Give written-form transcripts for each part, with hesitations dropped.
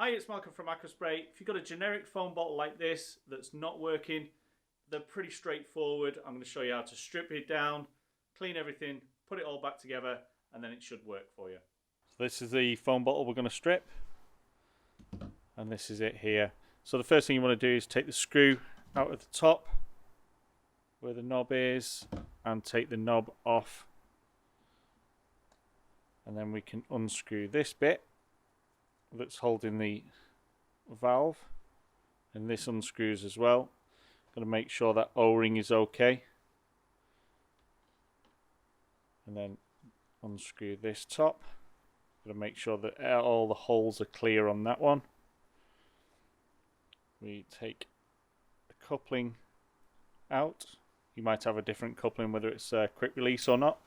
Hi, it's Malcolm from Aquaspray. If you've got a generic foam bottle like this that's not working, they're pretty straightforward. I'm going to show you how to strip it down, clean everything, put it all back together, and then it should work for you. So this is the foam bottle we're going to strip, and this is it here. So the first thing you want to do is take the screw out of the top where the knob is and take the knob off, and then we can unscrew this bit that's holding the valve, and this unscrews as well. Got to make sure that O-ring is okay, and then unscrew this top. Got to make sure that all the holes are clear on that one. We take the coupling out. You might have a different coupling, whether it's quick release or not.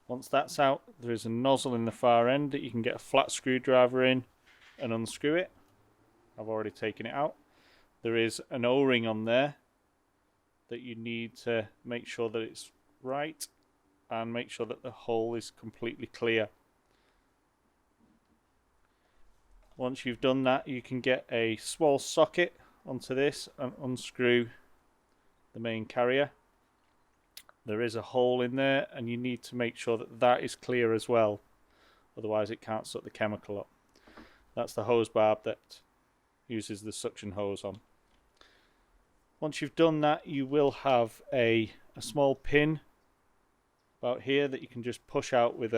Once that's out, there is a nozzle in the far end that you can get a flat screwdriver in and unscrew it. I've already taken it out. There is an O-ring on there that you need to make sure that it's right and make sure that the hole is completely clear. Once you've done that, you can get a small socket onto this and unscrew the main carrier. There is a hole in there, and you need to make sure that that is clear as well, otherwise it can't suck the chemical up. That's the hose barb that uses the suction hose on. Once you've done that, you will have a small pin about here that you can just push out with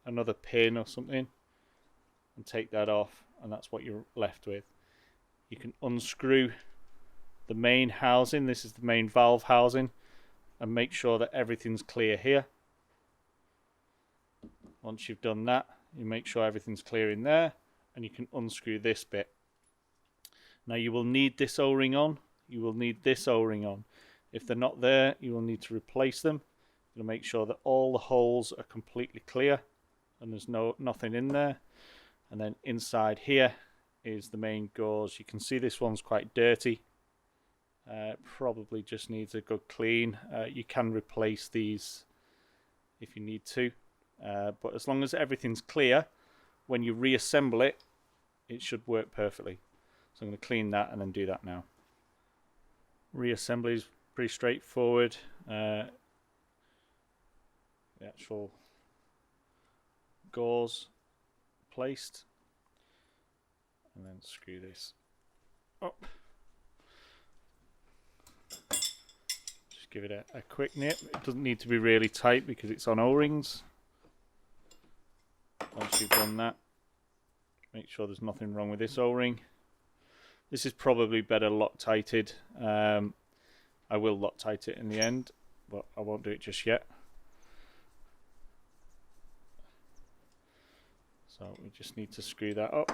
another pin or something and take that off, and that's what you're left with. You can unscrew the main housing. This is the main valve housing, and make sure that everything's clear here. Once you've done that, you make sure everything's clear in there, and you can unscrew this bit. Now you will need this O-ring on, you will need this O-ring on. If they're not there, you will need to replace them. You'll make sure that all the holes are completely clear and there's nothing in there. And then inside here is the main gauze. You can see this one's quite dirty. Probably just needs a good clean. You can replace these if you need to, but as long as everything's clear, when you reassemble it, it should work perfectly. So I'm going to clean that and then do that now. Reassembly is pretty straightforward. The actual gauze placed, and then screw this up. Give it a quick nip. It doesn't need to be really tight because it's on O-rings. Once you've done that, make sure there's nothing wrong with this O-ring. This is probably better Loctited. I will Loctite it in the end, but I won't do it just yet. So we just need to screw that up.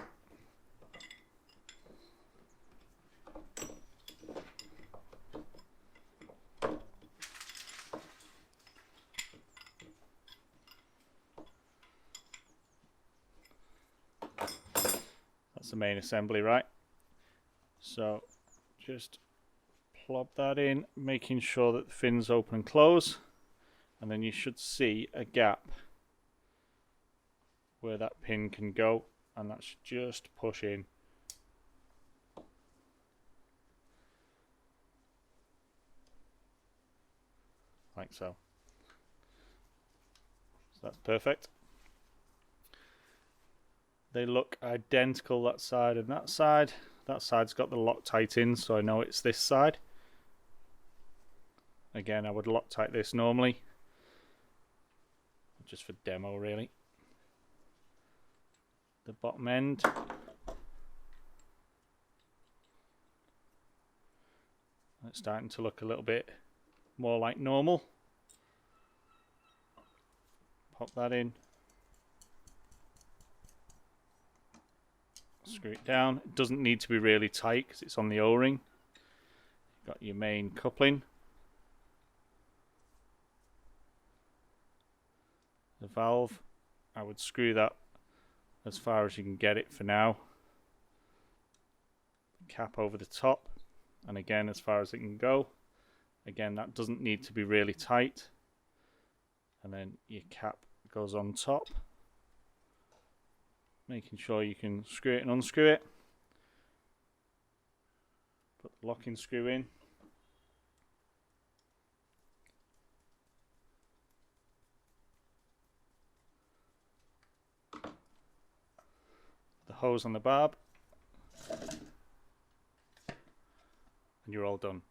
That's the main assembly, right? So just plop that in, making sure that the fins open and close, and then you should see a gap where that pin can go, and that's just push in. Like so. So that's perfect. They look identical, that side and that side. That side's got the Loctite in, so I know it's this side. Again, I would Loctite this normally, just for demo really. The bottom end. It's starting to look a little bit more like normal. Pop that in. Screw it down. It doesn't need to be really tight because it's on the O-ring. You've got your main coupling. The valve, I would screw that as far as you can get it for now. Cap over the top, and again as far as it can go. Again, that doesn't need to be really tight. And then your cap goes on top, making sure you can screw it and unscrew it. Put the locking screw in. The hose on the barb. And you're all done.